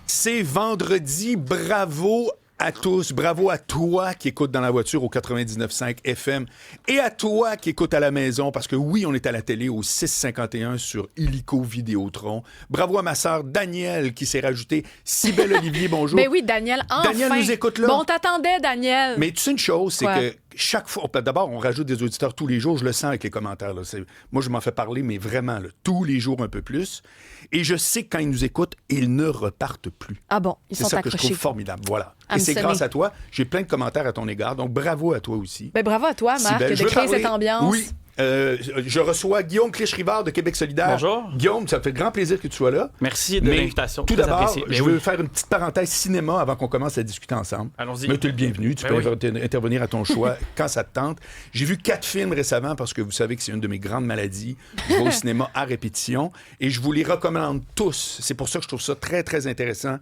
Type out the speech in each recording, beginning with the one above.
C'est vendredi, bravo à tous, bravo à toi qui écoute dans la voiture au 99.5 FM et à toi qui écoute à la maison parce que oui, on est à la télé au 651 sur Illico Vidéotron. Bravo à ma sœur Danielle qui s'est rajoutée. Cybèle Olivier, bonjour. Ben oui, Daniel, enfin. Daniel nous écoute là. Bon, on t'attendait, Daniel. Mais tu sais une chose, c'est Quoi? que chaque fois, d'abord, on rajoute des auditeurs tous les jours, je le sens avec les commentaires. Là. Moi, je m'en fais parler, mais vraiment, là, tous les jours un peu plus. Et je sais que quand ils nous écoutent, ils ne repartent plus. Ah bon, ils sont C'est ça que je accrochés. trouve formidable. Voilà. I'm Et c'est sonné. grâce à toi. J'ai plein de commentaires à ton égard. Donc, bravo à toi aussi. Ben bravo à toi, Marc, Cybèle, de je veux créer parler- cette ambiance. Oui. Je reçois Guillaume Clich-Rivard de Québec solidaire. Bonjour. Guillaume, ça me fait grand plaisir que tu sois là. Merci de Mais l'invitation. Tout Très d'abord, apprécié. Ben je oui. veux faire une petite parenthèse cinéma avant qu'on commence à discuter ensemble. Allons-y. Mais tu es le bienvenu. Tu Ben peux intervenir à ton choix quand ça te tente. J'ai vu 4 films récemment parce que vous savez que c'est une de mes grandes maladies. Je vais au cinéma à répétition et je vous les recommande tous. C'est pour ça que je trouve ça très, très intéressant.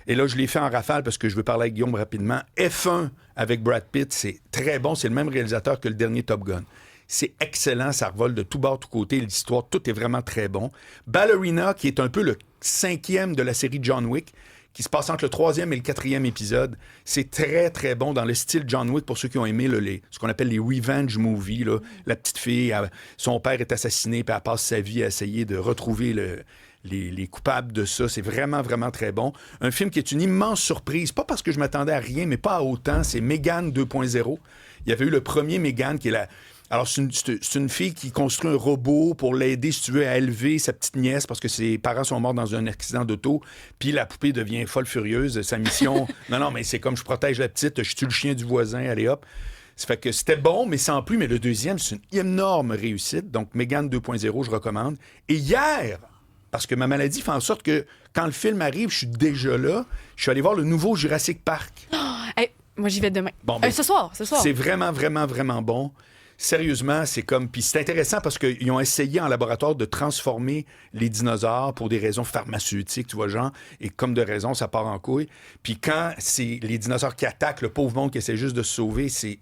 Et là, je l'ai fait en rafale parce que je veux parler avec Guillaume rapidement. F1 avec Brad Pitt, c'est très bon. C'est le même réalisateur que le dernier Top Gun. C'est excellent, ça revole de tout bord, tout côté. L'histoire, tout est vraiment très bon. Ballerina, qui est un peu le 5e de la série John Wick, qui se passe entre le 3e et le 4e épisode. C'est très, très bon dans le style John Wick, pour ceux qui ont aimé ce qu'on appelle les revenge movies. Là. La petite fille, son père est assassiné, puis elle passe sa vie à essayer de retrouver les coupables de ça. C'est vraiment, vraiment très bon. Un film qui est une immense surprise, pas parce que je m'attendais à rien, mais pas à autant. C'est Megan 2.0. Il y avait eu le premier Megan, qui est la... Alors, c'est une fille qui construit un robot pour l'aider, si tu veux, à élever sa petite nièce parce que ses parents sont morts dans un accident d'auto. Puis la poupée devient folle furieuse. Sa mission, non, mais c'est comme je protège la petite, je tue le chien du voisin, allez hop. Ça fait que c'était bon, mais sans plus. Mais le deuxième, c'est une énorme réussite. Donc, Megan 2.0, je recommande. Et hier, parce que ma maladie fait en sorte que quand le film arrive, je suis déjà là. Je suis allé voir le nouveau Jurassic Park. Hey, moi, j'y vais demain. Bon, ben, Ce soir. C'est vraiment, vraiment, vraiment bon. Sérieusement, c'est comme... Puis c'est intéressant parce qu'ils ont essayé en laboratoire de transformer les dinosaures pour des raisons pharmaceutiques, tu vois, genre, et comme de raison, ça part en couille. Puis quand c'est les dinosaures qui attaquent le pauvre monde qui essaie juste de se sauver, c'est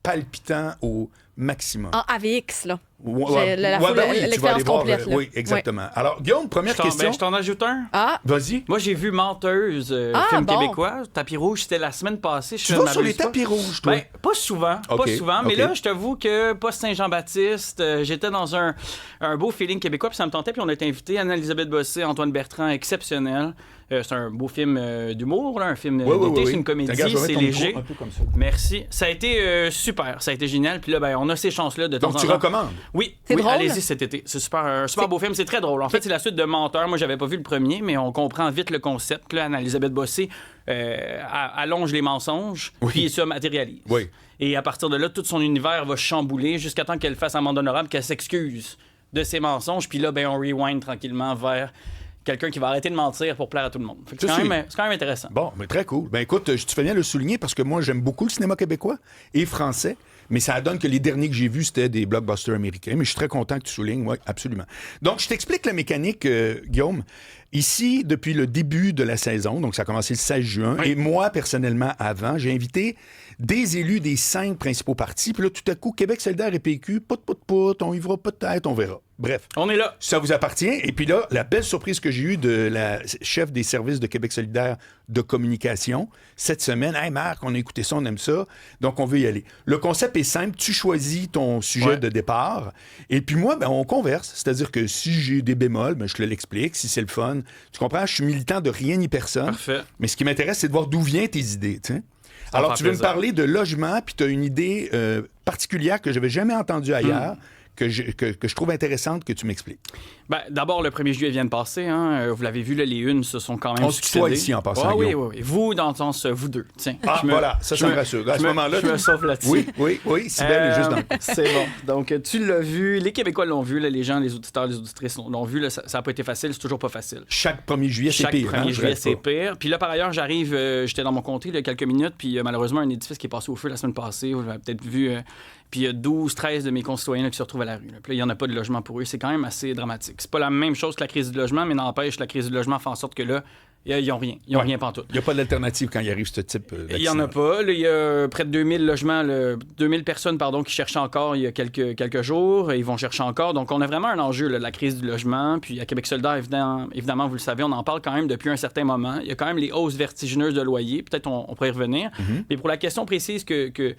palpitant au maximum. En AVX, là. Ouais, J'ai ben oui, tu vas aller l'expérience voir, complète. Là. oui, exactement. Alors, Guillaume, première Ben, question. je t'en ajoute un. Ah, Vas-y. Moi, j'ai vu Menteuse, Ah, film bon. québécois. Tapis rouge, c'était la semaine passée. Tu vas sur les tapis rouges, toi? Ben, pas souvent, OK, pas souvent. Mais OK. là, je t'avoue que post-Saint-Jean-Baptiste, j'étais dans un beau feeling québécois, puis ça me tentait, puis on a été invité. Anne-Elisabeth Bossé, Antoine Bertrand, exceptionnel. C'est un beau film d'humour, là, un film d'été, c'est une comédie, Regarde, je vais c'est mettre ton léger. micro un peu comme ça. Merci. Ça a été super, ça a été génial. Puis là, ben, on a ces chances-là de temps en Donc, temps. tu recommandes? Oui, C'est oui, drôle? allez-y cet été. C'est super, un super beau film, c'est très drôle. En fait, c'est la suite de Menteur. Moi, j'avais pas vu le premier, mais on comprend vite le concept. Là, Anne-Elisabeth Bossé allonge les mensonges, puis ça matérialise. Oui. Et à partir de là, tout son univers va chambouler jusqu'à temps qu'elle fasse amende honorable, qu'elle s'excuse de ses mensonges. Puis là, ben, on rewind tranquillement vers quelqu'un qui va arrêter de mentir pour plaire à tout le monde. Fait que c'est quand même intéressant. Bon, mais très cool. Ben écoute, tu fais bien le souligner parce que moi, j'aime beaucoup le cinéma québécois et français, mais ça donne que les derniers que j'ai vus, c'était des blockbusters américains. Mais je suis très content que tu soulignes, oui, absolument. Donc, je t'explique la mécanique, Guillaume. Ici, depuis le début de la saison, donc ça a commencé le 16 juin, Oui. et moi, personnellement, avant, j'ai invité des élus des 5 principaux partis, puis là, tout à coup, Québec solidaire et PQ, pout, on y va peut-être, on verra. Bref. On est là. Ça vous appartient. Et puis là, la belle surprise que j'ai eue de la chef des services de Québec solidaire de communication cette semaine, « Hey Marc, on a écouté ça, on aime ça, donc on veut y aller. » Le concept est simple. Tu choisis ton sujet de départ. Et puis moi, ben, on converse. C'est-à-dire que si j'ai des bémols, ben, je te l'explique. Si c'est le fun, tu comprends? Je suis militant de rien ni personne. Parfait. Mais ce qui m'intéresse, c'est de voir d'où viennent tes idées. T'sais. Alors, fait tu veux me plaisir. parler de logement, puis tu as une idée particulière que je n'avais jamais entendue ailleurs. Que je trouve intéressante que tu m'expliques. Ben, d'abord, le 1er juillet vient de passer. Hein. Vous l'avez vu, là, les unes se sont quand même On se tutoie succédé. ici en passant, Ah, oui, Guillaume. oui, oui. Vous, dans le sens, vous deux. Tiens, Ah, voilà, ça me rassure. À ce moment-là, je me sauve là-dessus. Oui, Cybèle est juste dans le coin. C'est bon. Donc, tu l'as vu. Les Québécois l'ont vu. Là, les gens, les auditeurs, les auditrices l'ont vu. Là, ça n'a pas été facile. C'est toujours pas facile. Chaque 1er juillet, c'est Chaque pire. 1er je juillet, rêve c'est pas. pire. Puis là, par ailleurs, j'arrive, j'étais dans mon comté il y a quelques minutes, puis malheureusement, un édifice qui est passé au feu la semaine passée, vous l'avez peut-être vu, puis il y a 12, 13 de mes concitoyens là, qui se retrouvent à la rue. Là. Puis là, il n'y en a pas de logement pour eux. C'est quand même assez dramatique. C'est pas la même chose que la crise du logement, mais n'empêche, la crise du logement fait en sorte que là, Ils n'ont rien. Ils n'ont rien pantoute. Il n'y a pas d'alternative quand il arrive ce type d'accident. Il n'y en a pas. Là, il y a près de 2000 logements, 2000 personnes qui cherchaient encore il y a quelques jours. Ils vont chercher encore. Donc, on a vraiment un enjeu, là, de la crise du logement. Puis à Québec solidaire, évidemment, vous le savez, on en parle quand même depuis un certain moment. Il y a quand même les hausses vertigineuses de loyer. Peut-être on pourrait y revenir. Mais pour la question précise que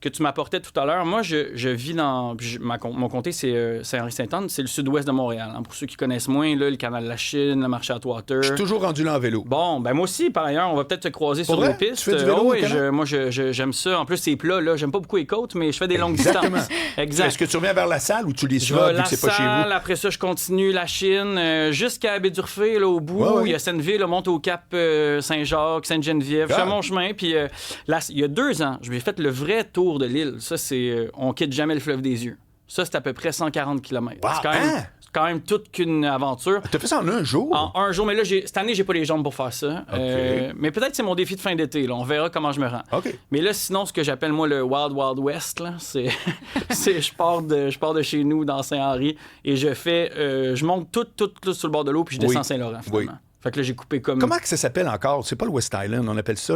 tu m'apportais tout à l'heure, moi, je vis dans... Mon comté, c'est Saint-Henri-Sainte-Anne, c'est le sud-ouest de Montréal. Hein. Pour ceux qui connaissent moins, là, le canal de la Chine, le marché Atwater. Je suis toujours rendu là en vélo. Bon, ben moi aussi, par ailleurs, on va peut-être se croiser pour sur vrai? nos pistes. Tu fais du vélo oui, moi, j'aime ça. En plus, c'est plat, là. J'aime pas beaucoup les côtes, mais je fais des longues distances. Exact. Est-ce que tu reviens vers la salle ou tu les Je vas vais vu la que c'est pas chez vous? Après ça, je continue la Chine jusqu'à Baie-d'Urfé, là, au bout. Il y a Senneville, on monte au Cap Saint-Jacques, Sainte-Geneviève. Je fais mon chemin. Puis là, il y a 2 ans, je lui ai fait le vrai tour de l'île. Ça, c'est... on quitte jamais le fleuve des yeux. Ça, c'est à peu près 140 km. Wow. C'est quand même toute qu'une aventure. T'as fait ça en un jour? En un jour, mais là, cette année, j'ai pas les jambes pour faire ça. Mais peut-être c'est mon défi de fin d'été. Là. On verra comment je me rends. Okay. Mais là, sinon, ce que j'appelle, moi, le Wild Wild West, là, c'est je pars de chez nous, dans Saint-Henri, et je monte tout sur le bord de l'eau, puis je descends Saint-Laurent, finalement. Oui. Fait que là, j'ai coupé comme... Comment que ça s'appelle encore? C'est pas le West Island, on appelle ça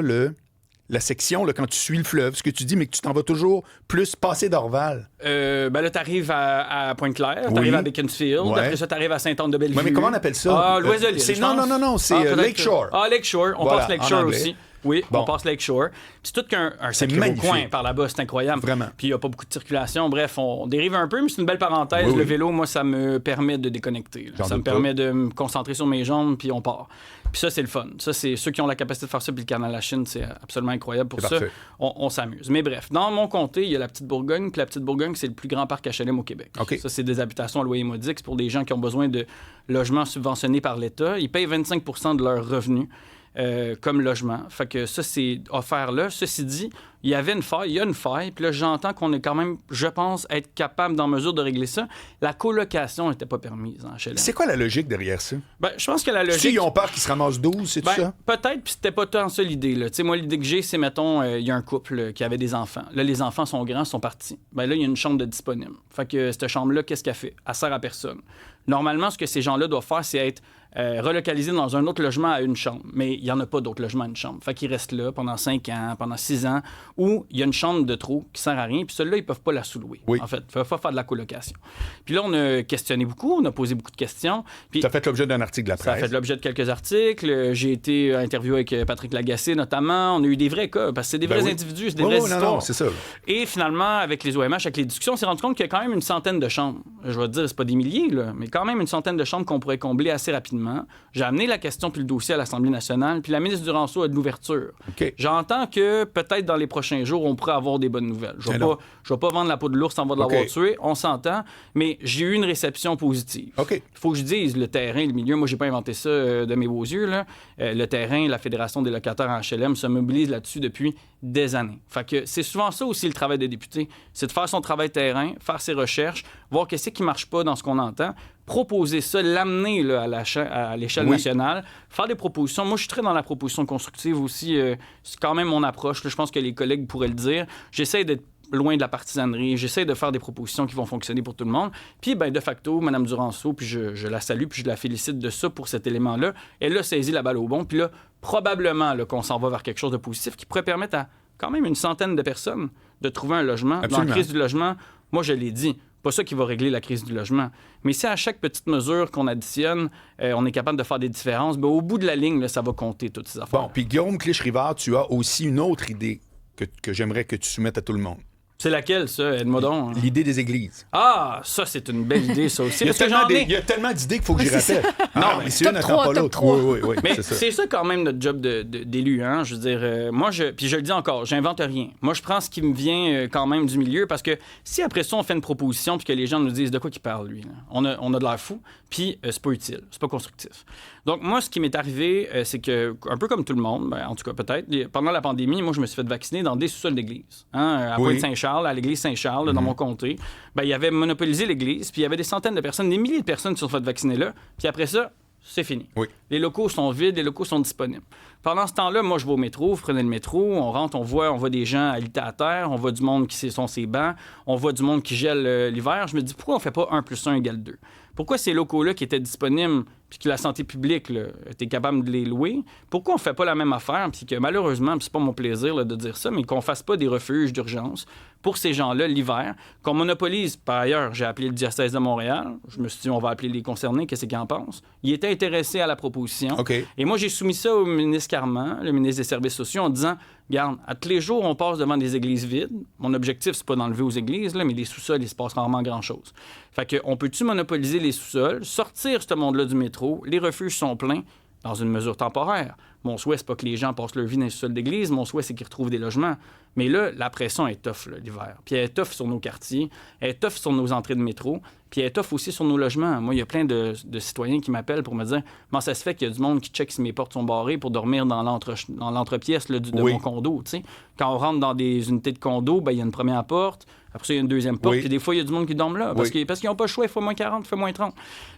la section, là, quand tu suis le fleuve, ce que tu dis, mais que tu t'en vas toujours plus passer d'Orval. Ben là, t'arrives à Pointe-Claire, t'arrives à Beaconsfield, après ça, t'arrives à Sainte-Anne-de-Bellevue. Oui, mais comment on appelle ça? Ah, l'Ouest de l'île, Non, c'est Lakeshore. Lakeshore. On passe Lakeshore aussi. Oui, on passe Lakeshore. Puis c'est tout qu'un sacré beau coin par là-bas, c'est incroyable. Vraiment. Puis il n'y a pas beaucoup de circulation. Bref, on dérive un peu, mais c'est une belle parenthèse. Le vélo, moi, ça me permet de déconnecter. Ça me permet de me concentrer sur mes jambes, puis on part. Puis ça, c'est le fun. Ça, c'est ceux qui ont la capacité de faire ça, puis le canal de la Chine, c'est absolument incroyable. Pour ça, on s'amuse. Mais bref, dans mon comté, il y a la Petite Bourgogne, puis la Petite Bourgogne, c'est le plus grand parc HLM au Québec. Ça, c'est des habitations à loyer modique. C'est pour des gens qui ont besoin de logements subventionnés par l'État. Ils payent 25 % de leurs revenus. Comme logement. Fait que ça, c'est offert là. Ceci dit, il y a une faille, puis là, j'entends qu'on est quand même, je pense, être capable d'en mesure de régler ça. La colocation n'était pas permise en HLM. C'est quoi la logique derrière ça? Ben, je pense que la logique... Si ils ont peur qu'ils se ramassent 12, c'est tout ça? Peut-être, puis c'était pas tant ça l'idée. Tu sais, moi, l'idée que j'ai, c'est, mettons, il y a un couple qui avait des enfants. Là, les enfants sont grands, sont partis. Ben là, il y a une chambre de disponible. Fait que cette chambre-là, qu'est-ce qu'elle fait? Elle sert à personne. Normalement, ce que ces gens-là doivent faire, c'est être relocalisés dans un autre logement à une chambre. Mais il n'y en a pas d'autre logement à une chambre. Fait qu'ils restent là pendant 5 ans, pendant 6 ans, où il y a une chambre de trop qui sert à rien, puis ceux-là, ils peuvent pas la sous-louer. En fait, il ne faut pas faire de la colocation. Puis là, on a questionné beaucoup, on a posé beaucoup de questions. Puis ça a fait l'objet d'un article de la presse. Ça a fait l'objet de quelques articles. J'ai été interviewé avec Patrick Lagacé, notamment. On a eu des vrais cas, parce que c'est des vrais individus, c'est des vraies histoires. Non, c'est ça. Et finalement, avec les OMH, avec les discussions, on s'est rendu compte qu'il y a quand même une centaine de chambres. Je vais te dire, c'est pas des milliers, là, mais quand même une centaine de chambres qu'on pourrait combler assez rapidement. J'ai amené la question puis le dossier à l'Assemblée nationale, puis la ministre Duranceau a de l'ouverture. J'entends que peut-être dans les prochains jours, on pourrait avoir des bonnes nouvelles. Je ne vais pas vendre la peau de l'ours en va de l'avoir tué, on s'entend, mais j'ai eu une réception positive. Il faut que je dise, le terrain, le milieu, moi, j'ai pas inventé ça de mes beaux yeux, là. Le terrain, la Fédération des locataires en HLM se mobilise là-dessus depuis des années. Fait que c'est souvent ça aussi le travail des députés, c'est de faire son travail terrain, faire ses recherches, voir qu'est-ce qui marche pas dans ce qu'on entend, proposer ça, l'amener là, à l'échelle nationale, faire des propositions. Moi, je suis très dans la proposition constructive aussi. C'est quand même mon approche. Là, je pense que les collègues pourraient le dire. J'essaie d'être loin de la partisanerie. J'essaie de faire des propositions qui vont fonctionner pour tout le monde. Puis, ben, de facto, Mme Duranceau, puis je la salue, puis je la félicite de ça pour cet élément-là. Elle a saisi la balle au bon. Puis là, probablement là, qu'on s'en va vers quelque chose de positif qui pourrait permettre à quand même une centaine de personnes de trouver un logement. Absolument. Dans la crise du logement, moi, je l'ai dit, pas ça qui va régler la crise du logement. Mais si à chaque petite mesure qu'on additionne, on est capable de faire des différences, ben, au bout de la ligne, là, ça va compter toutes ces affaires. Bon, puis Guillaume Clich-Rivard, tu as aussi une autre idée que j'aimerais que tu soumettes à tout le monde. C'est laquelle, ça, Edmondon? L'idée des églises. Ah, ça, c'est une belle idée, ça aussi. Il y a tellement d'idées qu'il faut que j'y rappelle. Non, mais c'est une n'attend pas l'autre. Oui, mais c'est ça quand même notre job d'élu. Hein? Je veux dire, moi, puis je le dis encore, j'invente rien. Moi, je prends ce qui me vient quand même du milieu, parce que si après ça, on fait une proposition puis que les gens nous disent de quoi qu'il parle, lui, là? On a de l'air fou, puis c'est pas utile, c'est pas constructif. Donc, moi, ce qui m'est arrivé, c'est que, un peu comme tout le monde, ben, en tout cas peut-être, pendant la pandémie, moi, je me suis fait vacciner dans des sous-sols d'église. Hein, à Pointe-Saint-Charles, à l'église Saint-Charles, dans mon comté. Ben, il y avait monopolisé l'église, puis il y avait des centaines de personnes, des milliers de personnes qui se sont fait vacciner là, puis après ça, c'est fini. Les locaux sont vides, les locaux sont disponibles. Pendant ce temps-là, moi, je vais au métro, vous prenez le métro, on rentre, on voit des gens alités à terre, on voit du monde qui sont ses bancs, on voit du monde qui gèle l'hiver. Je me dis, pourquoi on fait pas 1 + 1 = 2? Pourquoi ces locaux-là qui étaient disponibles puis que la santé publique là, était capable de les louer, pourquoi on fait pas la même affaire puis que malheureusement, puis c'est pas mon plaisir là, de dire ça, mais qu'on fasse pas des refuges d'urgence pour ces gens-là l'hiver, qu'on monopolise. Par ailleurs, j'ai appelé le diocèse de Montréal, je me suis dit on va appeler les concernés, qu'est-ce qu'ils en pensent. Ils étaient intéressés à la proposition. OK. Et moi, j'ai soumis ça au ministre Carman, le ministre des Services sociaux, en disant, regarde, à tous les jours, on passe devant des églises vides. Mon objectif, c'est pas d'enlever aux églises, là, mais les sous-sols, il se passe rarement grand-chose. Fait que, on peut-tu monopoliser les sous-sols, sortir ce monde-là du métro, les refuges sont pleins, dans une mesure temporaire. Mon souhait, c'est pas que les gens passent leur vie dans les sous-sols d'église, mon souhait, c'est qu'ils retrouvent des logements. Mais là, la pression est tough, là, l'hiver. Puis elle est tough sur nos quartiers, elle est tough sur nos entrées de métro, puis elle est tough aussi sur nos logements. Moi, il y a plein de citoyens qui m'appellent pour me dire comment ça se fait qu'il y a du monde qui check si mes portes sont barrées pour dormir dans l'entrepièce là, de mon condo. T'sais. Quand on rentre dans des unités de condo, ben, il y a une première porte, après ça, il y a une deuxième porte, puis des fois, il y a du monde qui dorme là parce qu'ils n'ont pas le choix, il faut moins 40, il faut moins 30.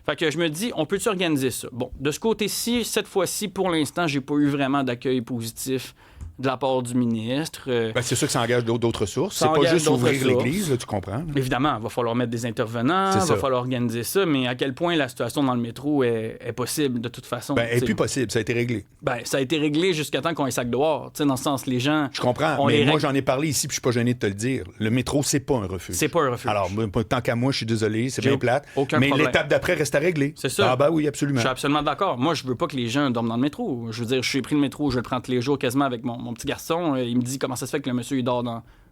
Fait que je me dis, on peut-tu organiser ça? Bon, de ce côté-ci, cette fois-ci, pour l'instant, j'ai pas eu vraiment d'accueil positif de la part du ministre. Ben, c'est sûr que ça engage d'autres sources. C'est pas juste ouvrir l'église, là, tu comprends? Là. Évidemment, il va falloir mettre des intervenants, il va falloir organiser ça, mais à quel point la situation dans le métro est possible de toute façon? Ben, elle est plus possible, ça a été réglé. Ben, ça a été réglé jusqu'à temps qu'on ait sac dehors. Dans le sens, les gens... Je comprends, mais moi, j'en ai parlé ici, puis je suis pas gêné de te le dire. Le métro, c'est pas un refuge. C'est pas un refuge. Alors, tant qu'à moi, je suis désolé, c'est bien plate. Aucun mais problème. l'étape d'après reste à régler. C'est ça. Ah ben oui, absolument. Je suis absolument d'accord. Moi, je veux pas que les gens dorment dans le métro. Je veux dire, je suis pris le métro, je le prends tous les jours quasiment avec mon petit garçon. Il me dit comment ça se fait que le monsieur il dort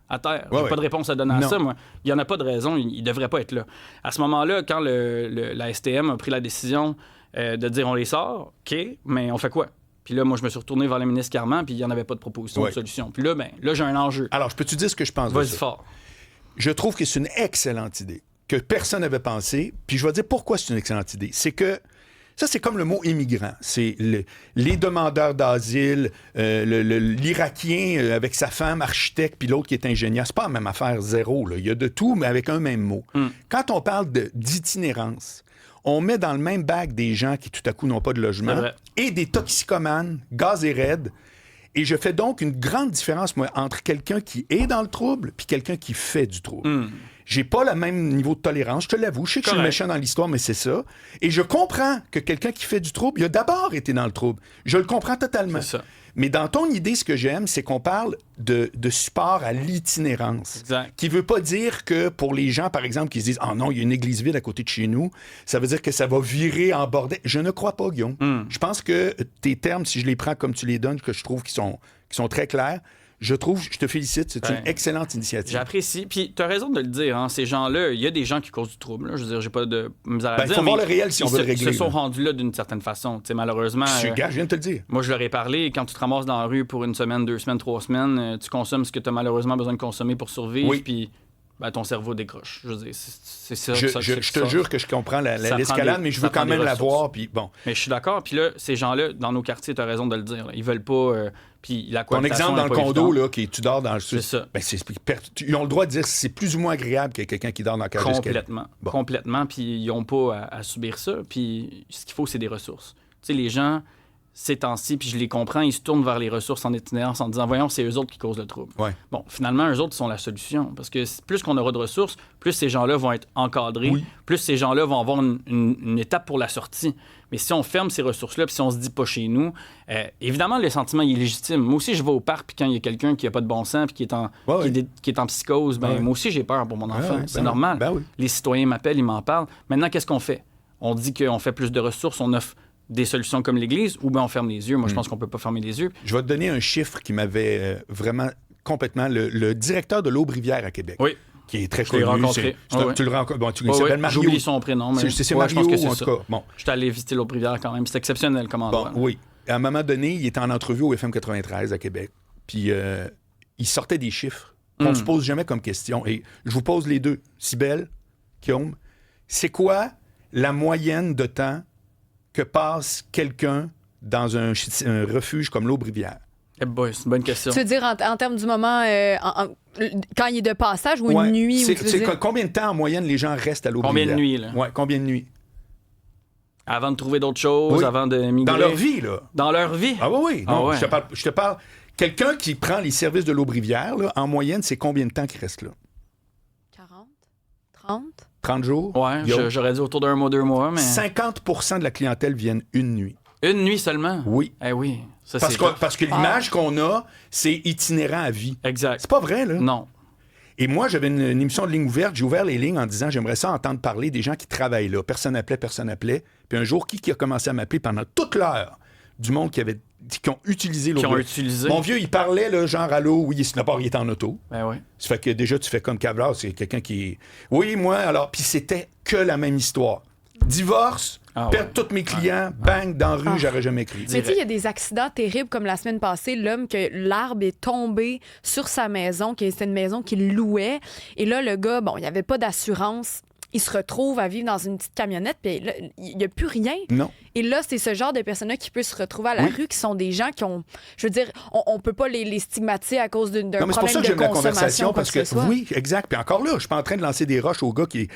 à terre. J'ai pas de réponse à donner à ça, moi. Il n'y en a pas de raison, il devrait pas être là. À ce moment-là, quand la STM a pris la décision de dire on les sort, OK, mais on fait quoi? Puis là, moi, je me suis retourné vers le ministre Carman, puis il n'y en avait pas de proposition de solution. Puis là, là, j'ai un enjeu. Alors, je peux te dire ce que je pense Vas-y de ça? fort. Je trouve que c'est une excellente idée, que personne n'avait pensé. Puis je vais dire pourquoi c'est une excellente idée. C'est que ça, c'est comme le mot immigrant. C'est les demandeurs d'asile, l'Irakien avec sa femme architecte, puis l'autre qui est ingénieur. C'est pas la même affaire, zéro. Là. Il y a de tout, mais avec un même mot. Quand on parle d'itinérance, on met dans le même bac des gens qui, tout à coup, n'ont pas de logement et des toxicomanes, gaz et raides. Et je fais donc une grande différence, moi, entre quelqu'un qui est dans le trouble puis quelqu'un qui fait du trouble. J'ai pas le même niveau de tolérance, je te l'avoue. Je sais que je suis le méchant dans l'histoire, mais c'est ça. Et je comprends que quelqu'un qui fait du trouble, il a d'abord été dans le trouble. Je le comprends totalement. C'est ça. Mais dans ton idée, ce que j'aime, c'est qu'on parle de support à l'itinérance. Exact. Qui veut pas dire que pour les gens, par exemple, qui se disent « Ah non, il y a une église vide à côté de chez nous », ça veut dire que ça va virer en bordel. Je ne crois pas, Guillaume. Je pense que tes termes, si je les prends comme tu les donnes, que je trouve qu'ils sont très clairs, je te félicite, c'est une excellente initiative. J'apprécie. Puis tu as raison de le dire, hein, ces gens-là, il y a des gens qui causent du trouble. Là. Je veux dire, j'ai pas de misère à dire. Il faut voir le réel si on veut le régler. Ils se sont rendus là d'une certaine façon. T'sais, malheureusement. Je viens de te le dire. Moi, je leur ai parlé. Quand tu te ramasses dans la rue pour une semaine, 2 semaines, 3 semaines, tu consommes ce que tu as malheureusement besoin de consommer pour survivre. Puis ton cerveau décroche. Je veux dire, c'est ça. Je te jure que je comprends l'escalade, mais je veux quand même la voir. Puis bon. Mais je suis d'accord. Puis là, ces gens-là, dans nos quartiers, tu as raison de le dire. Là. Ils veulent pas. Puis la ton exemple dans le condo, là, qui tu dors dans le c'est ça. Ben, ils ont le droit de dire que c'est plus ou moins agréable que quelqu'un qui dort dans la cage d'escalier. Complètement. Puis ils n'ont pas à subir ça. Puis ce qu'il faut, c'est des ressources. Tu sais, les gens, ces temps-ci, puis je les comprends, ils se tournent vers les ressources en itinérance en disant, voyons, c'est eux autres qui causent le trouble. Ouais. Bon, finalement, eux autres sont la solution. Parce que plus qu'on aura de ressources, plus ces gens-là vont être encadrés, plus ces gens-là vont avoir une étape pour la sortie. Mais si on ferme ces ressources-là, puis si on se dit pas chez nous, évidemment, le sentiment il est légitime. Moi aussi, je vais au parc, puis quand il y a quelqu'un qui a pas de bon sens, puis qui est en psychose, moi aussi, j'ai peur pour mon enfant. C'est normal. Les citoyens m'appellent, ils m'en parlent. Maintenant, qu'est-ce qu'on fait? On dit qu'on fait plus de ressources, on offre des solutions comme l'Église, ou bien on ferme les yeux. Moi, je pense qu'on peut pas fermer les yeux. Je vais te donner un chiffre qui m'avait vraiment complètement... Le directeur de l'Aube-Rivière à Québec. Oui. Qui est très connu. Rencontré. Tu le rencontres. Bon, il s'appelle Mario. J'oublie son prénom. Mais... C'est Mario, je pense que en tout cas. Bon. Je suis allé visiter l'Aube-Rivière quand même. C'est exceptionnel comme endroit. Bon, oui. À un moment donné, il était en entrevue au FM 93 à Québec. Puis il sortait des chiffres qu'on ne se pose jamais comme question. Et je vous pose les deux. Cybèle, Guillaume, c'est quoi la moyenne de temps que passe quelqu'un dans un refuge comme l'Aube-Rivière? Eh boy, c'est une bonne question. Tu veux dire en termes du moment, quand il est de passage ou une nuit? Combien de temps en moyenne les gens restent à l'Aube-Rivière? Combien de nuits, là? Oui, combien de nuits? Avant de trouver d'autres choses, avant de migrer. Dans leur vie, là. Dans leur vie? Ah oui. Non, je te parle. Quelqu'un qui prend les services de l'Aube-Rivière, là, en moyenne, c'est combien de temps qu'il reste là? 40? 30? 30 jours? Ouais, j'aurais dit autour d'un mois, 2 mois, mais... 50% de la clientèle viennent une nuit. Une nuit seulement? Oui. Eh oui. Ça, Parce que l'image qu'on a, c'est itinérant à vie. Exact. C'est pas vrai, là? Non. Et moi, j'avais une émission de ligne ouverte. J'ai ouvert les lignes en disant j'aimerais ça entendre parler des gens qui travaillent là. Personne n'appelait. Puis un jour, qui a commencé à m'appeler pendant toute l'heure du monde qui ont utilisé l'auto? Qui ont utilisé. Mon vieux, il parlait, là, genre, allô, oui, d'abord, il était en auto. Ben oui. Ça fait que déjà, tu fais comme Cavlar, c'est quelqu'un qui est. Oui, moi, alors, puis c'était que la même histoire. Divorce, perdre tous mes clients, bang, dans la rue, j'aurais jamais écrit. Mais tu sais, il y a des accidents terribles comme la semaine passée, l'homme que l'arbre est tombé sur sa maison, c'était une maison qu'il louait. Et là, le gars, bon, il n'y avait pas d'assurance. Il se retrouve à vivre dans une petite camionnette, puis là, il n'y a plus rien. Non. Et là, c'est ce genre de personnes-là qui peut se retrouver à la rue, qui sont des gens qui ont... Je veux dire, on ne peut pas les stigmatiser à cause d'un problème de consommation. C'est pour ça que j'aime la conversation, parce que soit. oui, exact. Puis encore là, je suis pas en train de lancer des roches au gars qui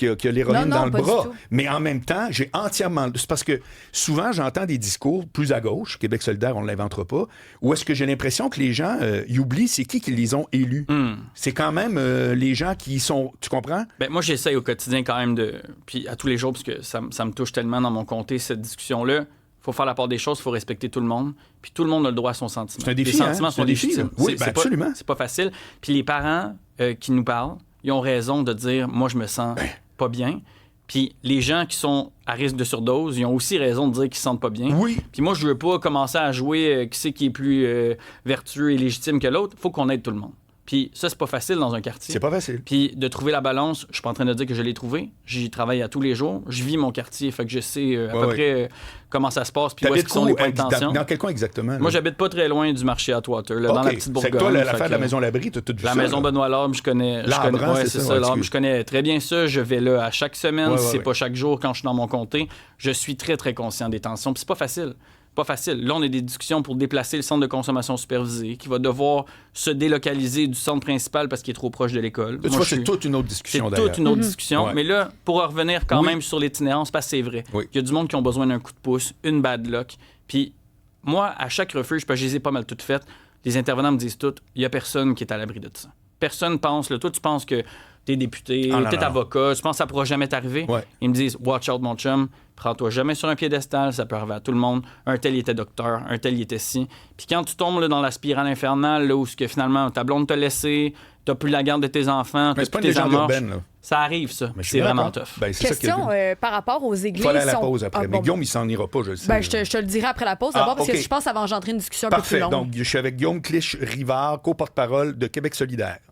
a l'héroïne dans le bras. Mais en même temps, j'ai entièrement... C'est parce que souvent, j'entends des discours plus à gauche, Québec solidaire, on ne l'inventera pas, où est-ce que j'ai l'impression que les gens, ils oublient c'est qui les ont élus. C'est quand même les gens qui sont... Tu comprends? Ben, moi, j'essaye au quotidien quand même puis à tous les jours, parce que ça me touche tellement dans mon comté, cette discussion-là. Il faut faire la part des choses, il faut respecter tout le monde. Puis tout le monde a le droit à son sentiment. C'est un défi, les sentiments sont légitimes. Oui, absolument. C'est pas facile. Puis les parents qui nous parlent, ils ont raison de dire « moi, je me sens pas bien ». Puis les gens qui sont à risque de surdose, ils ont aussi raison de dire qu'ils se sentent pas bien. Oui. Puis moi, je veux pas commencer à jouer qui est plus vertueux et légitime que l'autre. Il faut qu'on aide tout le monde. Puis ça, c'est pas facile dans un quartier. C'est pas facile. Puis de trouver la balance, je suis pas en train de dire que je l'ai trouvé. J'y travaille à tous les jours. Je vis mon quartier, fait que je sais à peu près comment ça se passe, puis où est-ce qu'ils sont les points de tension. Dans quel coin exactement? Moi, j'habite pas très loin du marché Atwater, là, dans la petite Bourgogne. C'est que toi, l'affaire de la Maison Labrie, tu as tout vu ça. La Maison Benoît Larbre, je connais. C'est ça, Larbre, je connais très bien ça. Je vais là à chaque semaine, c'est pas chaque jour quand je suis dans mon comté. Je suis très, très conscient des tensions, puis c'est pas facile. Pas facile. Là, on a des discussions pour déplacer le centre de consommation supervisé qui va devoir se délocaliser du centre principal parce qu'il est trop proche de l'école. Tu vois, c'est toute une autre discussion, d'ailleurs. C'est toute une autre discussion. Ouais. Mais là, pour revenir quand même sur l'itinérance, parce que c'est vrai, il y a du monde qui ont besoin d'un coup de pouce, une bad luck. Puis moi, à chaque refuge, parce que je les ai pas mal toutes faites, les intervenants me disent toutes, il y a personne qui est à l'abri de ça. Personne pense, là, toi, tu penses que t'es député, t'es avocat, tu penses que ça pourra jamais t'arriver. Ouais. Ils me disent, watch out, mon chum, prends-toi jamais sur un piédestal, ça peut arriver à tout le monde. Un tel, il était docteur, un tel, il était ci. Puis quand tu tombes là, dans la spirale infernale, là, où que, finalement ta blonde t'a laissé, t'as plus la garde de tes enfants, t'as plus tes amorces, ça arrive, ça. C'est vraiment tough. Ben, question par rapport aux églises. Il faut aller à la pause après. Mais Guillaume, il s'en ira pas, je le sais. Ben, je te le dirai après la pause, d'abord, parce que je pense que ça va engendrer une discussion un peu plus longue. Donc, je suis avec Guillaume Clich-Rivard, co-porte-parole de Québec solidaire.